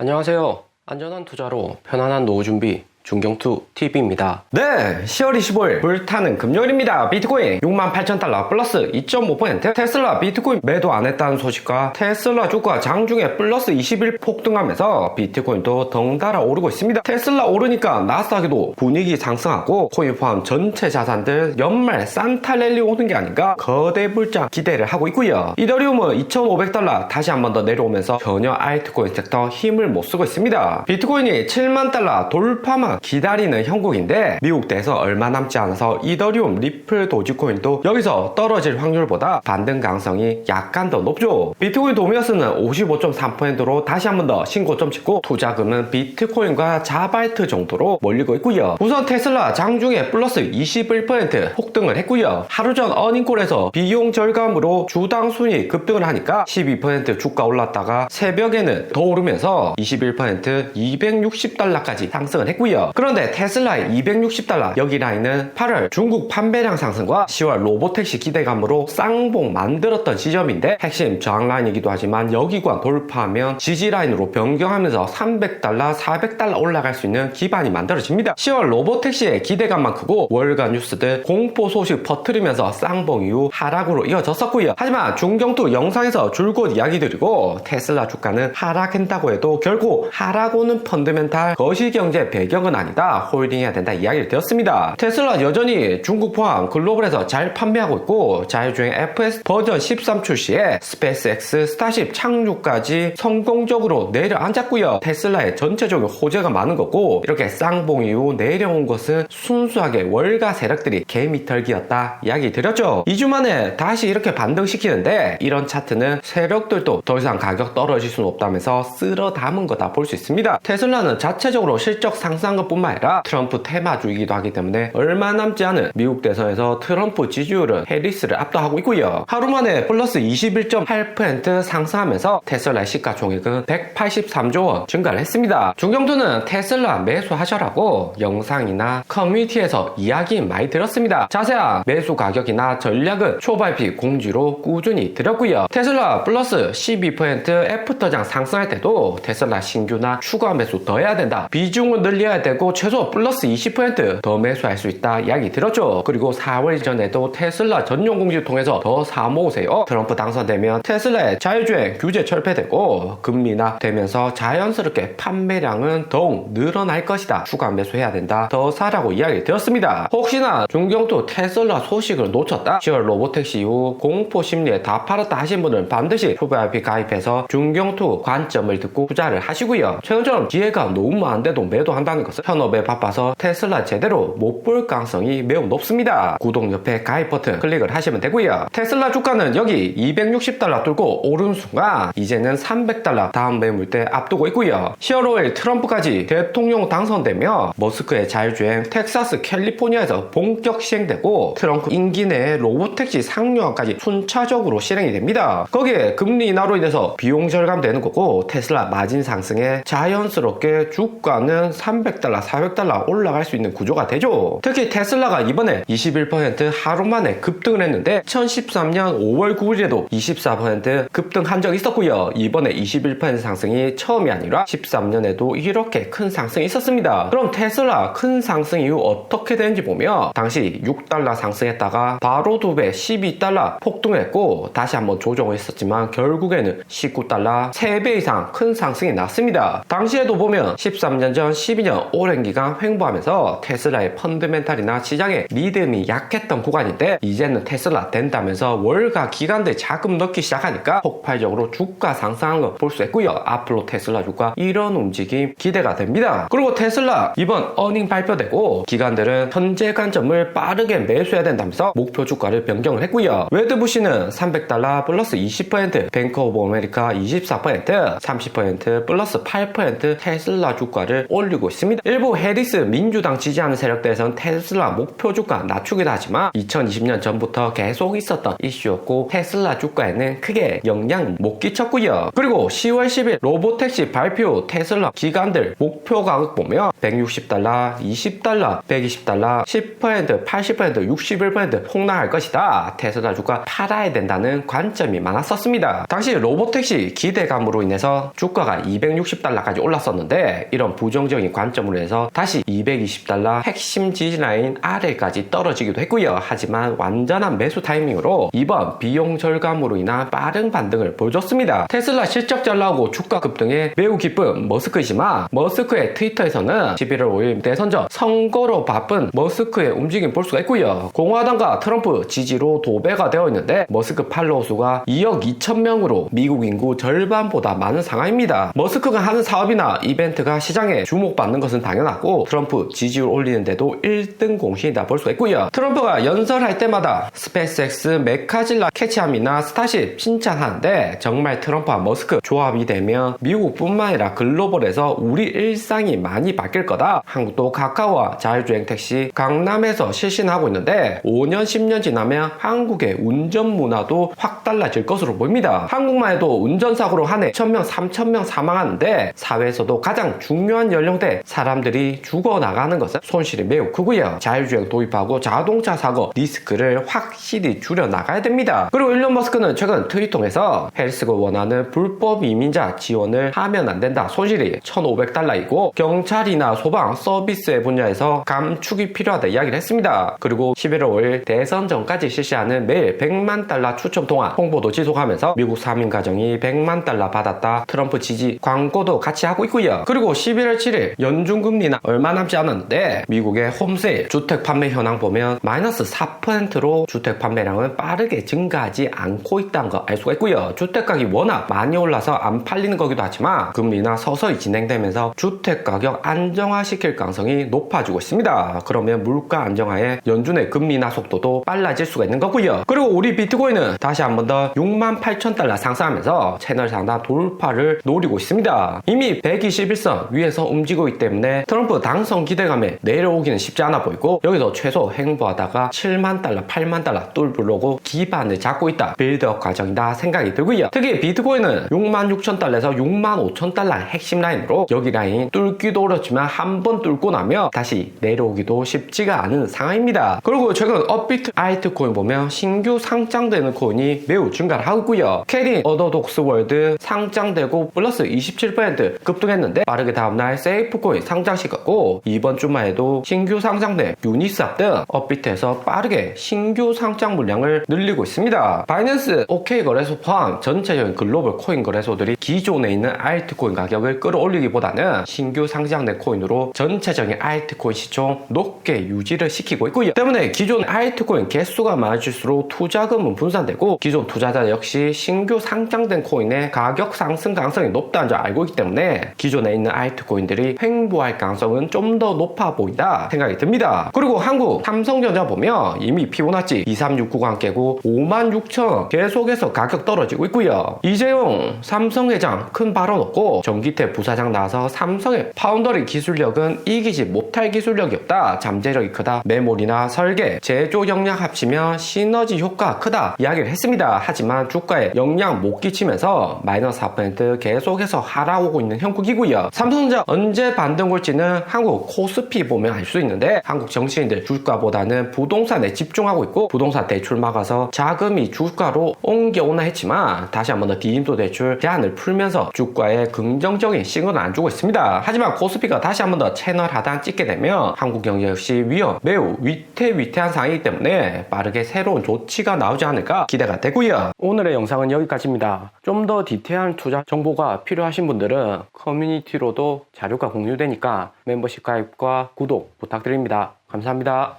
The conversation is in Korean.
안녕하세요. 안전한 투자로 편안한 노후 준비 중경투 TV입니다. 네, 10월 25일 불타는 금요일입니다. 비트코인 68,000달러 플러스 2.5%, 테슬라 비트코인 매도 안 했다는 소식과 테슬라 주가 장중에 플러스 21 폭등하면서 비트코인도 덩달아 오르고 있습니다. 테슬라 오르니까 나스닥에도 분위기 상승하고 코인 포함 전체 자산들 연말 산타 랠리 오는 게 아닌가 거대 불장 기대를 하고 있고요. 이더리움은 2,500달러 다시 한 번 더 내려오면서 전혀 알트코인 섹터 힘을 못 쓰고 있습니다. 비트코인이 7만 달러 돌파만 기다리는 형국인데 미국 내에서 얼마 남지 않아서 이더리움, 리플, 도지코인도 여기서 떨어질 확률보다 반등 가능성이 약간 더 높죠. 비트코인 도미어스는 55.3%로 다시 한 번 더 신고점 찍고 투자금은 비트코인과 자바이트 정도로 몰리고 있고요. 우선 테슬라 장중에 플러스 21% 폭등을 했고요. 하루 전 어닝콜에서 비용 절감으로 주당 순위 급등을 하니까 12% 주가 올랐다가 새벽에는 더 오르면서 21% 260달러까지 상승을 했고요. 그런데 테슬라의 260달러 여기 라인은 8월 중국 판매량 상승과 10월 로보택시 기대감으로 쌍봉 만들었던 지점인데 핵심 저항 라인이기도 하지만 여기관 돌파하면 지지 라인으로 변경하면서 300달러, 400달러 올라갈 수 있는 기반이 만들어집니다. 10월 로보택시의 기대감만 크고 월간 뉴스들 공포 소식 퍼뜨리면서 쌍봉 이후 하락으로 이어졌었고요. 하지만 중경투 영상에서 줄곧 이야기 드리고 테슬라 주가는 하락한다고 해도 결국 하락오는 펀드멘탈 거시경제 배경은 아니다. 홀딩해야 된다 이야기를 드렸습니다. 테슬라 여전히 중국 포함 글로벌에서 잘 판매하고 있고 자율주행 FS 버전 13 출시에 스페이스X 스타쉽 착륙까지 성공적으로 내려앉았고요. 테슬라의 전체적인 호재가 많은 거고 이렇게 쌍봉 이후 내려온 것은 순수하게 월가 세력들이 개미털기였다 이야기 드렸죠. 2주 만에 다시 이렇게 반등시키는데 이런 차트는 세력들도 더 이상 가격 떨어질 수는 없다면서 쓸어 담은 거다 볼 수 있습니다. 테슬라는 자체적으로 실적 상승한 것뿐만 아니라 트럼프 테마주이기도 하기 때문에 얼마 남지 않은 미국 대선에서 트럼프 지지율은 해리스를 압도하고 있고요. 하루 만에 플러스 21.8% 상승하면서 테슬라의 시가총액은 183조 원 증가를 했습니다. 중경투는 테슬라 매수하셔라고 영상이나 커뮤니티에서 이야기 많이 들었습니다. 자세한 매수 가격이나 전략은 초발피 공지로 꾸준히 드렸고요. 테슬라 플러스 12% 애프터장 상승할 때도 테슬라 신규나 추가 매수 더 해야 된다. 비중을 늘려야 되고 최소 플러스 20% 더 매수할 수 있다 이야기 들었죠. 그리고 4월 이전에도 테슬라 전용 공지 통해서 더 사모으세요. 트럼프 당선되면 테슬라의 자율주행 규제 철폐되고 금리나 되면서 자연스럽게 판매량은 더욱 늘어날 것이다. 추가 매수해야 된다. 더 사라고 이야기 드렸습니다. 혹시나 중경투 테슬라 소식을 놓쳤다. 10월 로보택시 이후 공포 심리에 다 팔았다 하신 분은 반드시 VIP 가입해서 중경투 관점을 듣고 투자를 하시고요. 최근처럼 기회가 너무 안 돼도 매도한다는 것은 현업에 바빠서 테슬라 제대로 못 볼 가능성이 매우 높습니다. 구독 옆에 가입 버튼 클릭을 하시면 되고요. 테슬라 주가는 여기 260달러 뚫고 오른 순간 이제는 300달러 다음 매물대 앞두고 있고요. 10월 5일 트럼프까지 대통령 당선되며 머스크의 자율주행 텍사스 캘리포니아에서 본격 시행되고 트럼프 임기 내에 로보택시 상용화까지 순차적으로 실행이 됩니다. 거기에 금리 인하로 인해서 비용 절감되는 거고 테슬라 마진 상승에 자연스럽게 주가는 300달러, 400달러 올라갈 수 있는 구조가 되죠. 특히 테슬라가 이번에 21% 하루 만에 급등을 했는데 2013년 5월 9일에도 24% 급등한 적이 있었고요. 이번에 21% 상승이 처음이 아니라 13년에도 이렇게 큰 상승이 있었습니다. 그럼 테슬라 큰 상승 이후 어떻게 되는지 보면 당시 6달러 상승했다가 바로 2배 12달러 폭등했고 다시 한번 조정을 했었지만 결국에는 19달러 3배 이상 큰 상승이 났습니다. 당시에도 보면 13년 전 12년 오랜 기간 횡보하면서 테슬라의 펀드멘탈이나 시장의 믿음이 약했던 구간인데 이제는 테슬라 된다면서 월가 기관들 자금 넣기 시작하니까 폭발적으로 주가 상승한 거 볼 수 있고요. 앞으로 테슬라 주가 이런 움직임 기대가 됩니다. 그리고 테슬라 이번 어닝 발표되고 기관들은 현재 관점을 빠르게 매수해야 된다면서 목표 주가를 변경을 했고요. 웨드부시는 300달러 플러스 20%, 뱅크 오브 아메리카 24%, 30% 플러스 8% 테슬라 주가를 올리고 있습니다. 일부 해리스 민주당 지지하는 세력들에서는 테슬라 목표 주가 낮추기도 하지만 2020년 전부터 계속 있었던 이슈였고 테슬라 주가에는 크게 영향 못 끼쳤고요. 그리고 10월 10일 로보택시 발표 후 테슬라 기관들 목표 가격 보면 $160, $20, $120, 10%, 80%, 61% 폭락할 것이다. 테슬라 주가 팔아야 된다는 관점이 많았었습니다. 당시 로보택시 기대감으로 인해서 주가가 $260까지 올랐었는데 이런 부정적인 관점으로 해서 다시 $220 핵심 지지라인 아래까지 떨어지기도 했고요. 하지만 완전한 매수 타이밍으로 이번 비용 절감으로 인한 빠른 반등을 보여줬습니다. 테슬라 실적 잘 나오고 주가 급등에 매우 기쁜 머스크이지만 머스크의 트위터에서는 11월 5일 대선 전 선거로 바쁜 머스크의 움직임 볼 수가 있고요. 공화당과 트럼프 지지로 도배가 되어 있는데 머스크 팔로워 수가 2억 2천명으로 미국 인구 절반보다 많은 상황입니다. 머스크가 하는 사업이나 이벤트가 시장에 주목받는 것은 당연하고 트럼프 지지율 올리는데도 1등 공신이다 볼 수가 있고요. 트럼프가 연설할 때마다 스페이스X, 메카질라 캐치함이나 스타쉽 칭찬하는데 정말 트럼프와 머스크 조합이 되면 미국뿐만 아니라 글로벌에서 우리 일상이 많이 바뀔 거다. 한국도 카카오와 자율주행 택시 강남에서 실시하고 있는데 5년 10년 지나면 한국의 운전 문화도 확 달라질 것으로 보입니다. 한국만 해도 운전사고로 한 해 1000명 3000명 사망하는데 사회에서도 가장 중요한 연령대 사람들이 죽어나가는 것은 손실이 매우 크고요. 자율주행 도입하고 자동차 사고 리스크를 확실히 줄여나가야 됩니다. 그리고 일론 머스크는 최근 트위터에서 헬스가 원하는 불법 이민자 지원을 하면 안 된다. 손실이 $1,500이고 경찰이나 소방 서비스의 분야에서 감축이 필요하다 이야기를 했습니다. 그리고 11월 5일 대선 전까지 실시하는 매일 $100만 추첨 통화 홍보도 지속하면서 미국 3인 가정이 $100만 받았다. 트럼프 지지 광고도 같이 하고 있고요. 그리고 11월 7일 연준금리나 얼마 남지 않았는데 미국의 홈세일 주택 판매 현황 보면 마이너스 4%로 주택 판매량은 빠르게 증가하지 않고 있다는 거 알 수가 있고요. 주택가격이 워낙 많이 올라서 안 팔리는 거기도 하지만 금리나 서서히 진행되면서 주택가격 안정화시킬 가능성이 높아지고 있습니다. 그러면 물가 안정화에 연준의 금리나 속도도 빨라질 수가 있는 거고요. 그리고 우리 비트코인은 다시 한 번 더 $68,000 상승하면서 채널 상단 돌파를 노리고 있습니다. 이미 121선 위에서 움직이고 있기 때문에 트럼프 당선 기대감에 내려오기는 쉽지 않아 보이고 여기서 최소 행보하다가 $7만, $8만 뚫으려고 기반을 잡고 있다. 빌드업 과정이다 생각이 들고요. 특히 비트코인은 $66,000에서 $65,000 핵심 라인으로 여기 라인 뚫기도 어렵지만 한번 뚫고 나면 다시 내려오기도 쉽지가 않은 상황입니다. 그리고 최근 업비트 알트코인 보면 신규 상장되는 코인이 매우 증가를 하고 있고요. 캐린 어더독스 월드 상장되고 플러스 27% 급등했는데 빠르게 다음날 세이프코인 상장시켰고 이번 주만 해도 신규 상장된 유니스왑 등 업비트에서 빠르게 신규 상장 물량을 늘리고 있습니다. 바이낸스 OK 거래소 포함 전체적인 글로벌 코인 거래소들이 기존에 있는 알트코인 가격을 끌어올리기보다는 신규 상장된 코인으로 전체적인 알트코인 시총 높게 유지를 시키고 있고요. 때문에 기존 알트코인 개수가 많아질수록 투자금은 분산되고 기존 투자자 역시 신규 상장된 코인의 가격 상승 가능성이 높다는 줄 알고 있기 때문에 기존에 있는 알트코인들이 횡보할 가능성은 좀 더 높아 보인다 생각이 듭니다. 그리고 한국 삼성전자 보면 이미 피보나치 2369 구간 깨고 56,000원 계속해서 가격 떨어지고 있고요. 이재용 삼성 회장 큰 발언 없고 정기태 부사장 나와서 삼성의 파운더리 기술력은 이기지 못할 기술력이 없다. 잠재력이 크다. 메모리나 설계, 제조 역량 합치면 시너지 효과가 크다 이야기를 했습니다. 하지만 주가에 영향 못 끼치면서 마이너스 4% 계속해서 하락오고 있는 형국이고요. 삼성전자 언제 반등 올지는 한국 코스피 보면 알 수 있는데 한국 정치인들 주가보다는 부동산에 집중하고 있고 부동산 대출 막아서 자금이 주가로 옮겨오나 했지만 다시 한 번 더 디임도 대출 제한을 풀면서 주가에 긍정적인 시그널을 안 주고 있습니다. 하지만 코스피가 다시 한 번 더 채널 하단 찍게 되면 한국 경제 역시 매우 위태위태한 상황이기 때문에 빠르게 새로운 조치가 나오지 않을까 기대가 되고요. 오늘의 영상은 여기까지입니다. 좀 더 디테일한 투자 정보가 필요하신 분들은 커뮤니티로도 자료가 공유되니까 멤버십 가입과 구독 부탁드립니다. 감사합니다.